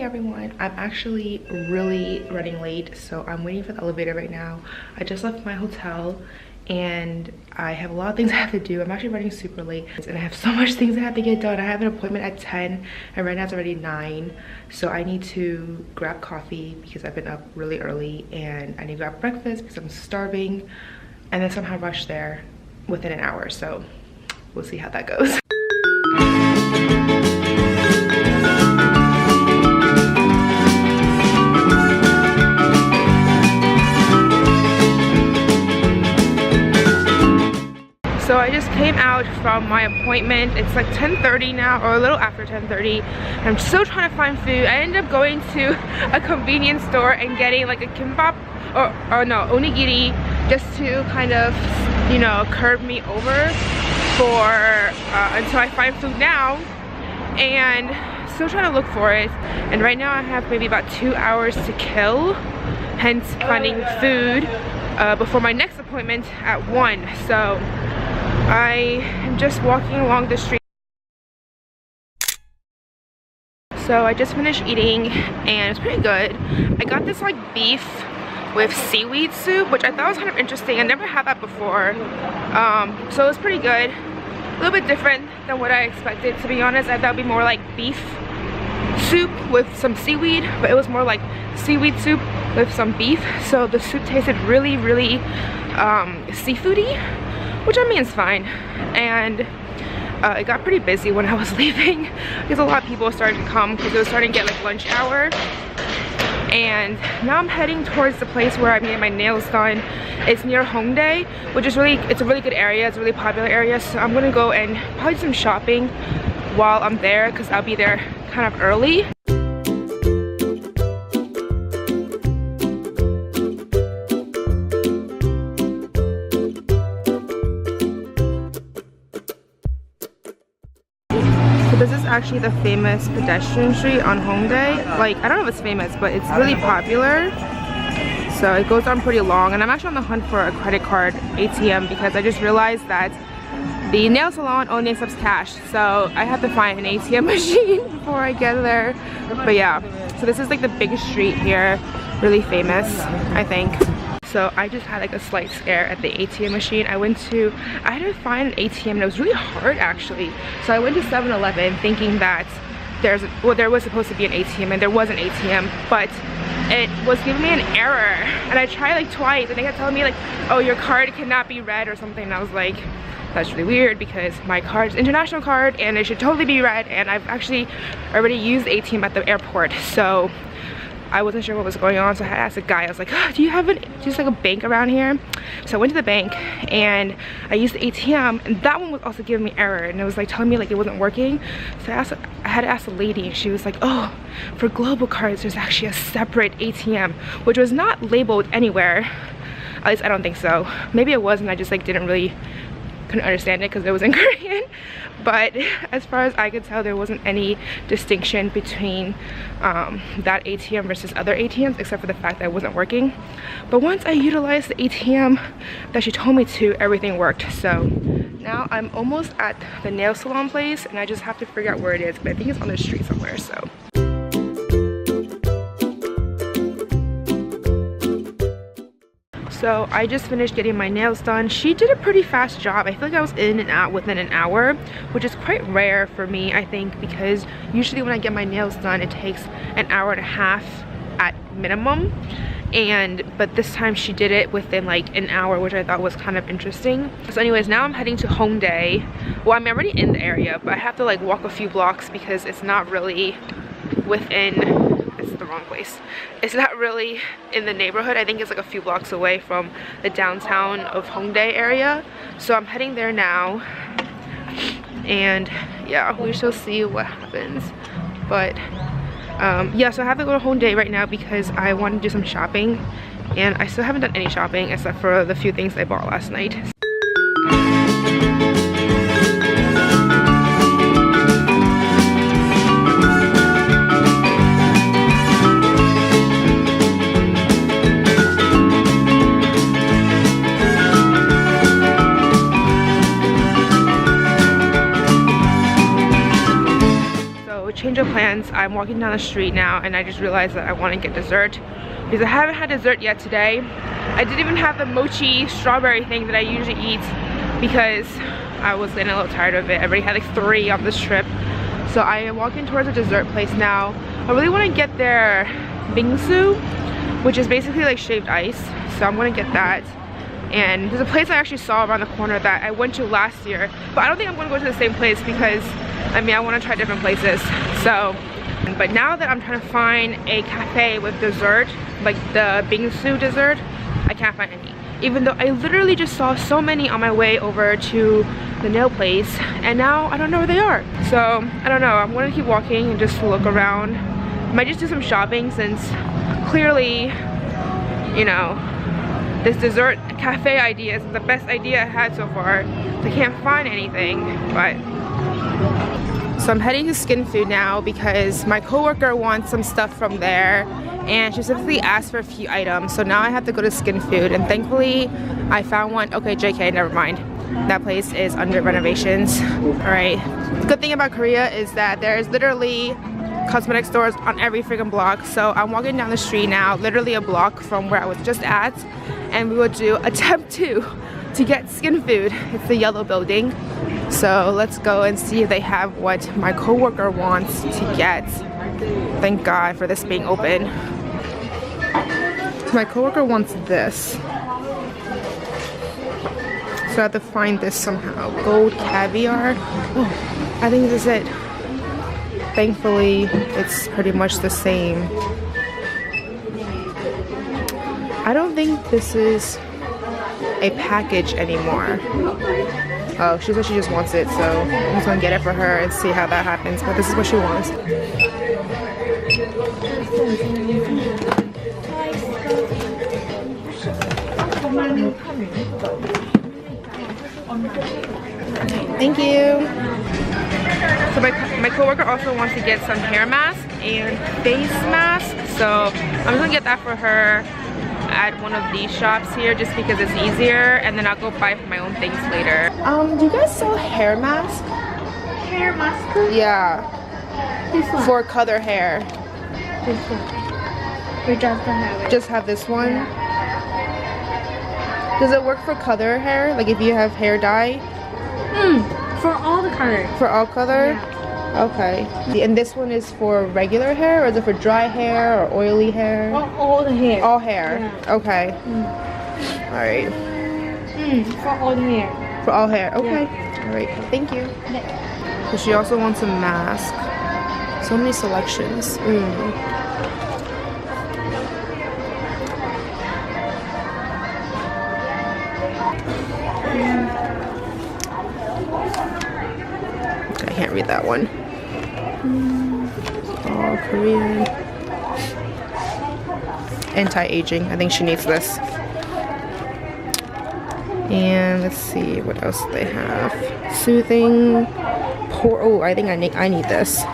everyone, I'm actually really running late, so I'm waiting for the elevator right now. I just left my hotel and I have a lot of things I have to do. I'm actually running super late and I have so much things I have to get done. I have an appointment at 10 and right now it's already 9, so I need to grab coffee because I've been up really early, and I need to grab breakfast because I'm starving, and then somehow rush there within an hour, so we'll see how that goes. So I just came out from my appointment. It's like 10:30 now, or a little after 10:30. I'm still trying to find food. I ended up going to a convenience store and getting like a kimbap or no, onigiri, just to kind of, you know, curb me over for until I find food now. And still trying to look for it. And right now I have maybe about 2 hours to kill, hence finding food before my next appointment at 1. So I am just walking along the street. So I just finished eating and it's pretty good. I got this like beef with seaweed soup, which I thought was kind of interesting. I never had that before. So it was pretty good. A little bit different than what I expected, to be honest. I thought it'd be more like beef soup with some seaweed, but it was more like seaweed soup with some beef. So the soup tasted really seafoody, which I mean is fine. And it got pretty busy when I was leaving because a lot of people started to come because it was starting to get like lunch hour. And now I'm heading towards the place where I'm getting my nails done. It's near Hongdae, which is it's a really good area. It's a really popular area. So I'm gonna go and probably do some shopping while I'm there because I'll be there kind of early. This is actually the famous pedestrian street on Hongdae. Like, I don't know if it's famous, but it's really popular. So it goes on pretty long, and I'm actually on the hunt for a credit card ATM because I just realized that the nail salon only accepts cash. So I have to find an ATM machine before I get there. But yeah, so this is like the biggest street here, really famous, I think. So I just had like a slight scare at the ATM machine. I had to find an ATM and it was really hard actually. So I went to 7-Eleven thinking that there was supposed to be an ATM, and there was an ATM, but it was giving me an error. And I tried like twice and they kept telling me like, oh, your card cannot be read or something. And I was like, that's really weird because my card is an international card and it should totally be read, and I've actually already used the ATM at the airport. So I wasn't sure what was going on, so I had asked a guy. I was like, oh, do you have just like a bank around here? So I went to the bank and I used the ATM, and that one was also giving me error, and it was like telling me like it wasn't working. So I had to ask the lady, and she was like, oh, for global cards there's actually a separate ATM, which was not labeled anywhere. At least I don't think so. Maybe it was and I just like couldn't understand it because it was in Korean. But as far as I could tell, there wasn't any distinction between that ATM versus other ATMs, except for the fact that it wasn't working. But once I utilized the ATM that she told me to, everything worked. So now I'm almost at the nail salon place, and I just have to figure out where it is, but I think it's on the street somewhere. So I just finished getting my nails done. She did a pretty fast job. I feel like I was in and out within an hour, which is quite rare for me, I think, because usually when I get my nails done it takes an hour and a half at minimum. But this time she did it within like an hour, which I thought was kind of interesting. So anyways, now I'm heading to Hongdae. Well, I'm already in the area, but I have to like walk a few blocks because it's not really within, it's the wrong place. It's not really in the neighborhood. I think it's like a few blocks away from the downtown of Hongdae area. So I'm heading there now. And yeah, we shall see what happens. But yeah, so I have to go to Hongdae right now because I want to do some shopping. And I still haven't done any shopping except for the few things I bought last night. change of plans. I'm walking down the street now and I just realized that I want to get dessert because I haven't had dessert yet today. I didn't even have the mochi strawberry thing that I usually eat because I was getting a little tired of it. I already had like 3 on this trip. So I am walking towards a dessert place now. I really want to get their bingsu, which is basically like shaved ice. So I'm going to get that. And there's a place I actually saw around the corner that I went to last year, but I don't think I'm going to go to the same place because I mean I want to try different places. So but now that I'm trying to find a cafe with dessert, like the bingsu dessert, I can't find any, even though I literally just saw so many on my way over to the nail place, and now I don't know where they are. So I don't know, I'm going to keep walking and just look around. Might just do some shopping since clearly, you know, this dessert cafe idea is the best idea I had so far. I can't find anything, but so I'm heading to Skin Food now because my coworker wants some stuff from there and she specifically asked for a few items. So now I have to go to Skin Food, and thankfully I found one. Okay, JK, never mind. That place is under renovations. All right. The good thing about Korea is that there's literally cosmetic stores on every freaking block. So I'm walking down the street now, literally a block from where I was just at, and we will do attempt 2 to get Skin Food. It's the yellow building. So let's go and see if they have what my coworker wants to get. Thank God for this being open. My coworker wants this. So I have to find this somehow. Gold caviar. Oh, I think this is it. Thankfully, it's pretty much the same. I don't think this is a package anymore. Oh, she said she just wants it, so I'm just gonna get it for her and see how that happens. But this is what she wants. Thank you. So my coworker also wants to get some hair mask and face mask, so I'm just gonna get that for her at one of these shops here just because it's easier, and then I'll go buy for my own things later. Do you guys sell hair mask? Hair mask? Yeah. This one. For color hair. This one. We just have it. Just have this one? Yeah. Does it work for color hair? Like if you have hair dye? For all the colors. For all color? Yeah. Okay. And this one is for regular hair, or is it for dry hair or oily hair? All the hair. All hair. Yeah. Okay. Alright. For all the hair. For all hair. Okay. Yeah. Alright. Thank you. So she also wants a mask. So many selections. I can't read that one. All Korean. Anti-aging. I think she needs this. And let's see what else they have. Soothing. Oh, I think I need this.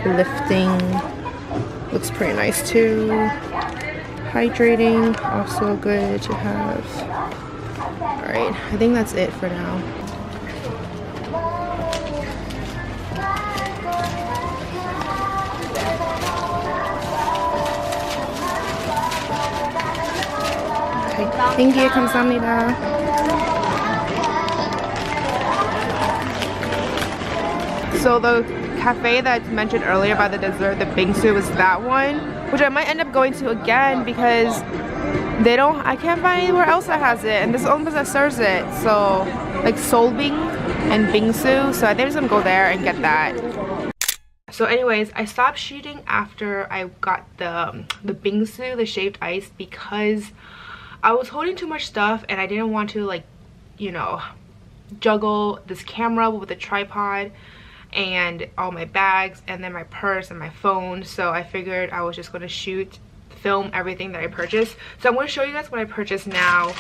Lifting. Looks pretty nice too. Hydrating. Also good to have. Alright, I think that's it for now. Okay, thank you. 감사합니다. So the cafe that I mentioned earlier about the dessert, the bingsu, is that one, which I might end up going to again because they don't, I can't find anywhere else that has it, and this is the only place that serves it. So like Seoul Bing and bingsu, so I think I'm just gonna go there and get that. So anyways, I stopped shooting after I got the bingsu, the shaved ice, because I was holding too much stuff and I didn't want to, like, you know, juggle this camera with a tripod and all my bags and then my purse and my phone. So I figured I was just going to film everything that I purchased. So I'm going to show you guys what I purchased now,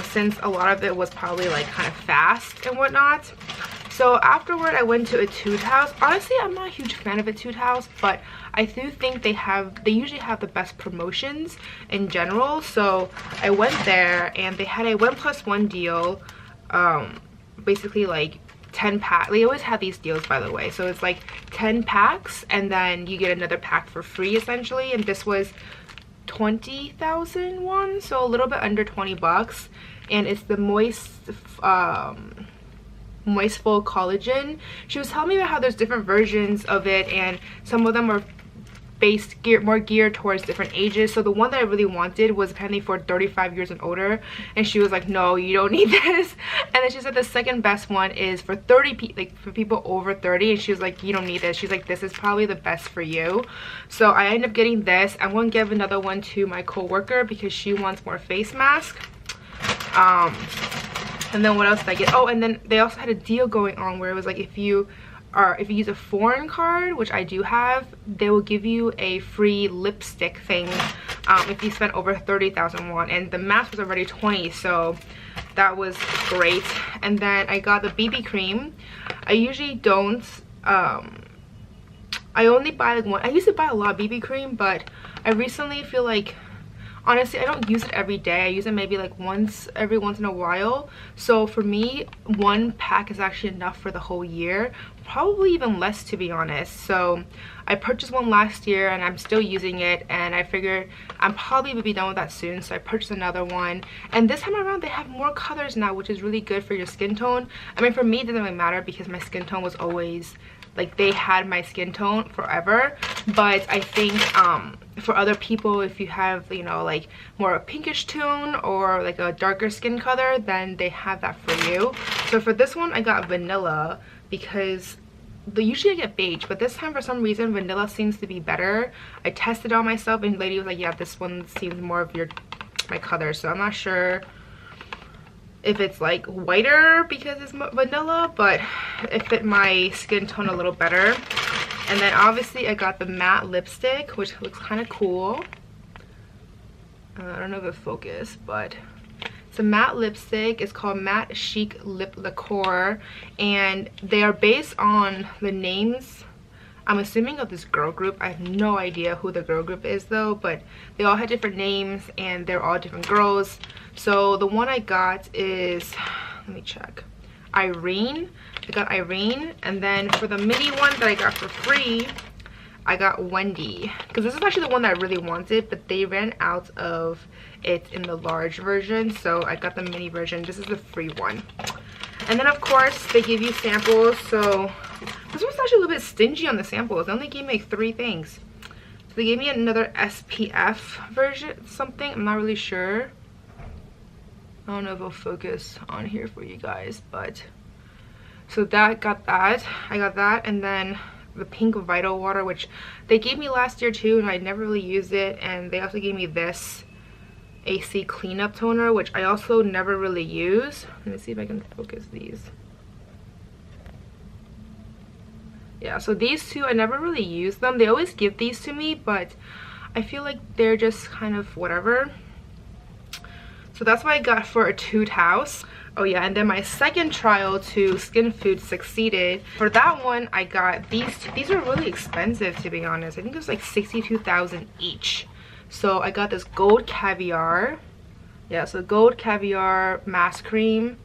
since a lot of it was probably like kind of fast and whatnot. So afterward, I went to Etude House. Honestly, I'm not a huge fan of Etude House, but I do think they usually have the best promotions in general. So I went there and they had a 1+1 deal. Basically like 10 pack. They always have these deals, by the way. So it's like 10 packs and then you get another pack for free essentially, and this was 20,000 won, so a little bit under 20 bucks. And it's the Moistful Collagen. She was telling me about how there's different versions of it, and some of them are more geared towards different ages. So the one that I really wanted was apparently for 35 years and older, and she was like, no, you don't need this. And then she said the second best one is for for people over 30, and she was like, you don't need this. She's like, this is probably the best for you. So I ended up getting this. I'm going to give another one to my co-worker because she wants more face mask. And then what else did I get? Oh, and then they also had a deal going on where it was like, if you use a foreign card, which I do have, they will give you a free lipstick thing if you spend over 30,000 won, and the mask was already 20, so that was great. And then I got the BB cream. I usually don't I only buy like one. I used to buy a lot of BB cream, but I recently feel like, honestly, I don't use it every day. I use it maybe like every once in a while. So for me, one pack is actually enough for the whole year. Probably even less, to be honest. So I purchased one last year and I'm still using it, and I figured I'm probably will be done with that soon, so I purchased another one. And this time around they have more colors now, which is really good for your skin tone. I mean, for me it doesn't really matter because my skin tone was always like, they had my skin tone forever. But I think for other people, if you have, you know, like more a pinkish tone or like a darker skin color, then they have that for you. So for this one I got vanilla because usually I get beige, but this time for some reason vanilla seems to be better. I tested it on myself and the lady was like, yeah, this one seems more of my color. So I'm not sure if it's like whiter because it's vanilla, but it fit my skin tone a little better. And then obviously I got the matte lipstick, which looks kind of cool. I don't know if it focus, but it's a matte lipstick. It's called Matte Chic Lip Lacquer, and they are based on the names, I'm assuming, of this girl group. I have no idea who the girl group is though, but they all had different names and they're all different girls. So the one I got is, let me check, Irene. I got Irene. And then for the mini one that I got for free, I got Wendy, because this is actually the one that I really wanted, but they ran out of it in the large version, so I got the mini version. This is the free one. And then of course they give you samples. So this one's actually a little bit stingy on the samples. They only gave me like 3 things. So they gave me another SPF version, something, I'm not really sure. I don't know if it'll focus on here for you guys, but so I got that. And then the pink Vital Water, which they gave me last year too, and I never really used it. And they also gave me this AC cleanup toner, which I also never really use. Let me see if I can focus these. Yeah, so these two, I never really use them. They always give these to me, but I feel like they're just kind of whatever. So that's what I got for a toot house. Oh yeah, and then my second trial to Skin Food succeeded. For that one, I got these two. These are really expensive, to be honest. I think it was like 62,000 each. So I got this Gold Caviar. Yeah, so Gold Caviar mask cream.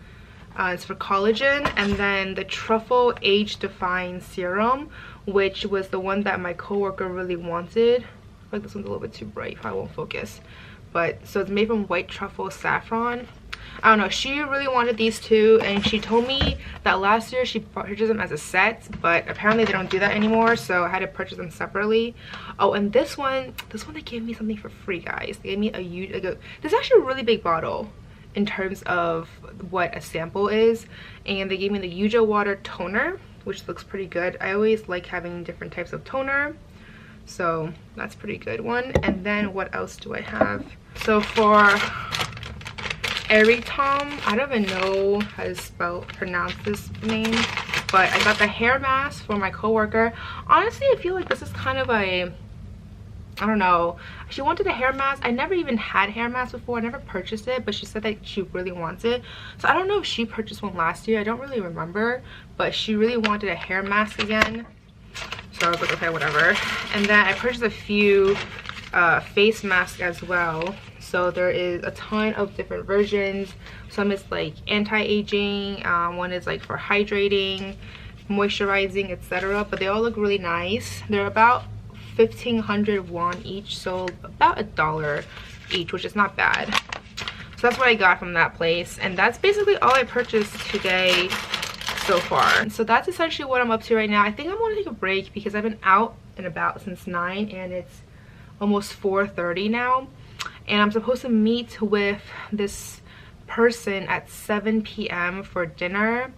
It's for collagen. And then the Truffle Age Defying Serum, which was the one that my coworker really wanted. I feel like this one's a little bit too bright, probably won't focus. But so it's made from white truffle saffron. I don't know, she really wanted these two, and she told me that last year she purchased them as a set, but apparently they don't do that anymore, so I had to purchase them separately. Oh, and this one they gave me something for free, guys. They gave me this is actually a really big bottle in terms of what a sample is, and they gave me the Yuja Water Toner, which looks pretty good. I always like having different types of toner, so that's a pretty good one. And then what else do I have? So for Eritom, I don't even know how to pronounce this name, but I got the hair mask for my coworker. Honestly, I feel like this is kind of a, I don't know, she wanted a hair mask. I never even had hair masks before. I never purchased it, but she said that she really wants it. So I don't know if she purchased one last year. I don't really remember, but she really wanted a hair mask again. So I was like, okay, whatever. And then I purchased a few face masks as well. So there is a ton of different versions. Some is like anti-aging, one is like for hydrating, moisturizing, etc. But they all look really nice. They're about 1,500 won each, so about $1 each, which is not bad. So that's what I got from that place, and that's basically all I purchased today so far. So that's essentially what I'm up to right now. I think I'm gonna take a break because I've been out and about since 9 and it's almost 4:30 now, and I'm supposed to meet with this person at 7 p.m. for dinner,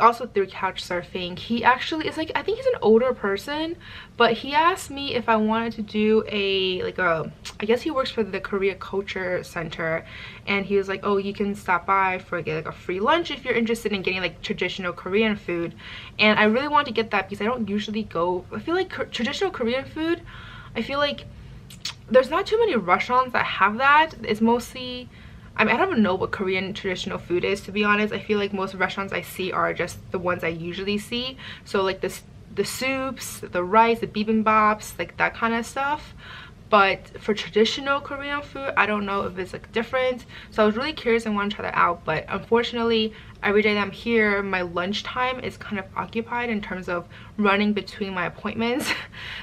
also through couch surfing. He actually is like, I think he's an older person, but he asked me if I wanted to do I guess he works for the Korea Culture Center, and he was like, oh, you can stop by for like a free lunch if you're interested in getting like traditional Korean food. And I really wanted to get that because I don't usually go, I feel like traditional Korean food, I feel like there's not too many restaurants that have that. It's mostly, I mean, I don't even know what Korean traditional food is, to be honest. I feel like most restaurants I see are just the ones I usually see. So like the soups, the rice, the bibimbaps, like that kind of stuff. But for traditional Korean food, I don't know if it's like different. So I was really curious and want to try that out. But unfortunately, every day that I'm here, my lunchtime is kind of occupied in terms of running between my appointments.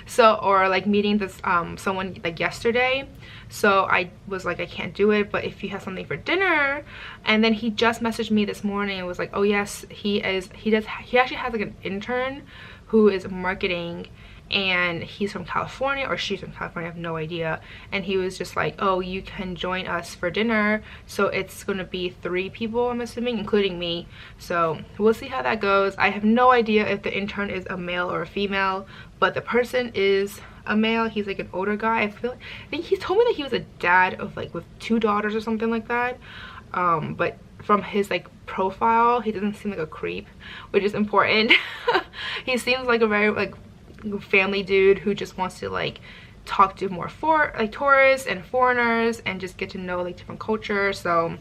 So, or like meeting this someone like yesterday. So I was like, I can't do it, but if you have something for dinner. And then he just messaged me this morning and was like, oh yes, he actually has like an intern who is marketing, and he's from California, or she's from California, I have no idea. And he was just like, oh, you can join us for dinner. So it's gonna be 3 people, I'm assuming, including me. So we'll see how that goes. I have no idea if the intern is a male or a female, but the person is a male. He's like an older guy. I think he told me that he was a dad of like with 2 daughters or something like that. But from his like profile, he doesn't seem like a creep, which is important. He seems like a very like family dude who just wants to like talk to more tourists and foreigners and just get to know like different cultures. So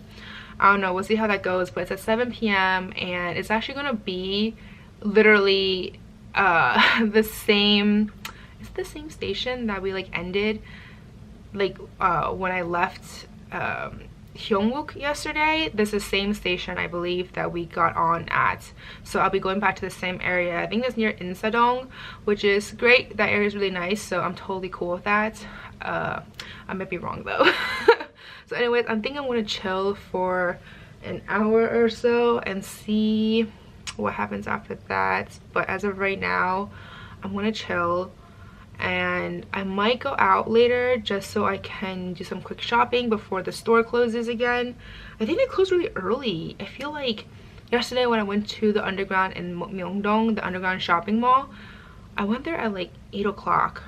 I don't know, we'll see how that goes. But it's at 7 p.m. and it's actually gonna be literally the same station that we like ended like when I left Hyungwook yesterday. This is the same station I believe that we got on at. So I'll be going back to the same area. I think it's near Insadong, which is great. That area is really nice, so I'm totally cool with that. I might be wrong though. So anyways, I think I'm gonna chill for an hour or so and see what happens after that. But as of right now, I'm gonna chill, and I might go out later just so I can do some quick shopping before the store closes again. I think they close really early. I feel like yesterday when I went to the underground in Myeongdong, the underground shopping mall, I went there at like 8 o'clock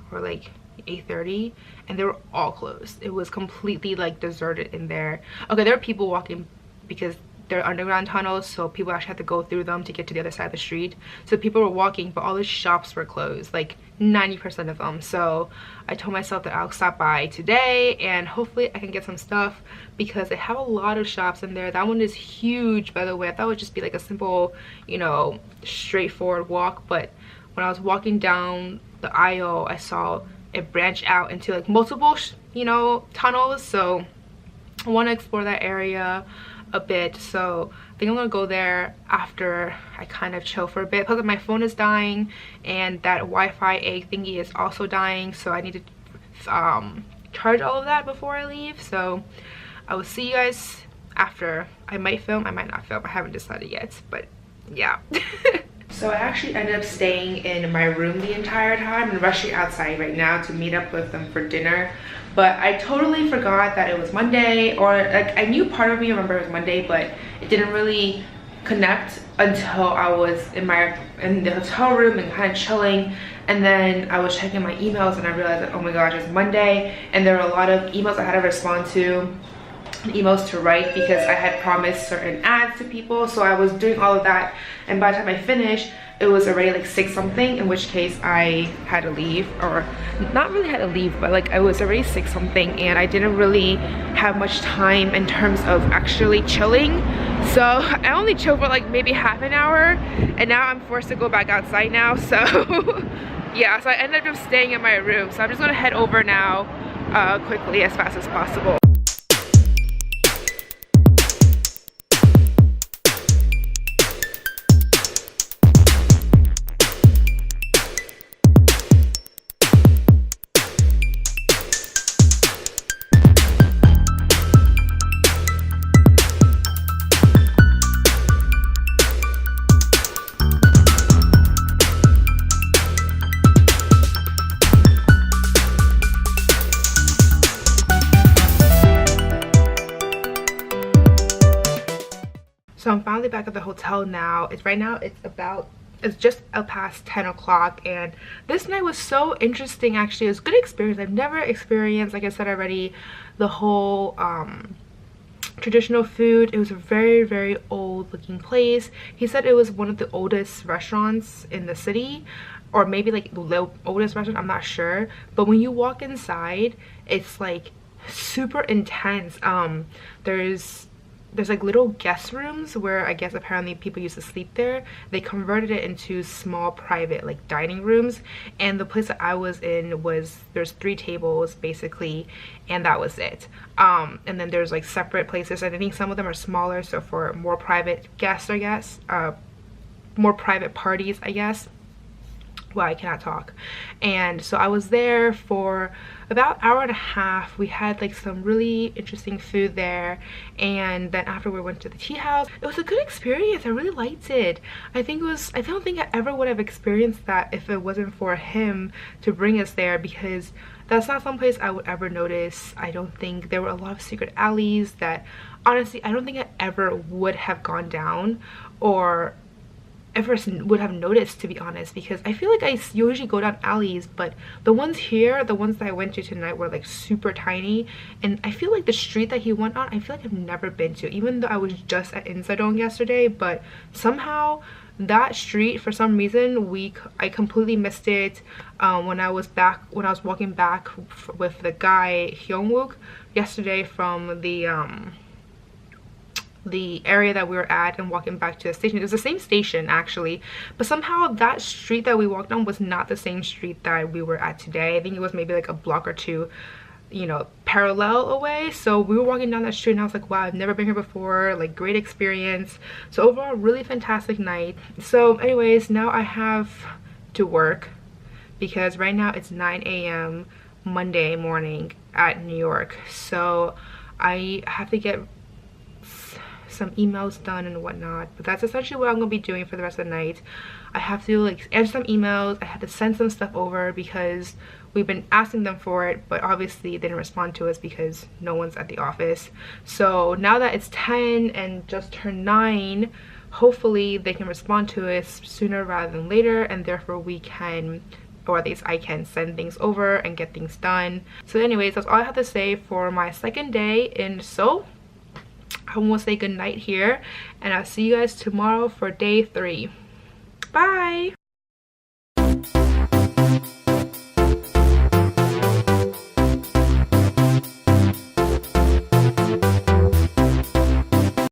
or like 8:30, and they were all closed. It was completely like deserted in there. Okay, there were people walking because they're underground tunnels, so people actually have to go through them to get to the other side of the street. So people were walking, but all the shops were closed, like 90% of them. So I told myself that I'll stop by today and hopefully I can get some stuff because they have a lot of shops in there. That one is huge, by the way. I thought it would just be like a simple, you know, straightforward walk, but when I was walking down the aisle, I saw it branch out into like multiple, you know, tunnels. So I want to explore that area a bit. So I think I'm gonna go there after I kind of chill for a bit. Plus my phone is dying and that Wi-Fi egg thingy is also dying, so I need to charge all of that before I leave. So I will see you guys after. I might film, I might not film, I haven't decided yet, but yeah. So I actually ended up staying in my room the entire time and rushing outside right now to meet up with them for dinner. But I totally forgot that it was Monday, or like I knew part of me remember it was Monday, but it didn't really connect until I was in the hotel room and kind of chilling. And then I was checking my emails and I realized that, oh my gosh, it's Monday, and there were a lot of emails I had to respond to, emails to write because I had promised certain ads to people. So I was doing all of that, and by the time I finished, it was already like 6 something, in which case I had to leave, or not really had to leave, but like I was already 6 something and I didn't really have much time in terms of actually chilling. So I only chilled for like maybe half an hour, and now I'm forced to go back outside now. So yeah, so I ended up just staying in my room. So I'm just gonna head over now quickly, as fast as possible. So I'm finally back at the hotel now. It's just past 10 o'clock, and this night was so interesting. Actually, it was a good experience. I've never experienced, like I said already, the whole traditional food. It was a very, very old looking place. He said it was one of the oldest restaurants in the city, or maybe like the oldest restaurant, I'm not sure. But when you walk inside, it's like super intense. There's like little guest rooms where I guess apparently people used to sleep there. They converted it into small private like dining rooms, and the place that I was in there's 3 tables basically, and that was it. And then there's like separate places, and I think some of them are smaller, so for more private guests, I guess, more private parties, I guess. Well, I cannot talk. And so I was there for about an hour and a half. We had like some really interesting food there, and then after we went to the tea house. It was a good experience. I really liked it. I don't think I ever would have experienced that if it wasn't for him to bring us there, because that's not someplace I would ever notice. I don't think there were a lot of secret alleys that honestly I don't think I ever would have gone down or ever would have noticed, to be honest, because I feel like I usually go down alleys, but the ones here, the ones that I went to tonight, were like super tiny. And I feel like the street that he went on, I feel like I've never been to, even though I was just at Insadong yesterday. But somehow that street, for some reason, I completely missed it. When I was walking back with the guy Hyungwook yesterday from the area that we were at and walking back to the station. It was the same station actually, but somehow that street that we walked on was not the same street that we were at today. I think it was maybe like a block or two, you know, parallel away. So we were walking down that street and I was like, wow, I've never been here before. Like, great experience. So overall, really fantastic night. So anyways, now I have to work because right now it's 9 a.m. Monday morning at New York. So I have to get some emails done and whatnot, but that's essentially what I'm gonna be doing for the rest of the night. I have to like answer some emails. I had to send some stuff over because we've been asking them for it, but obviously they didn't respond to us because no one's at the office. So now that it's 10 and just turned 9, hopefully they can respond to us sooner rather than later, and therefore we can, or at least I can, send things over and get things done. So anyways, that's all I have to say for my second day in Seoul. I will say good night here, and I'll see you guys tomorrow for day 3. Bye.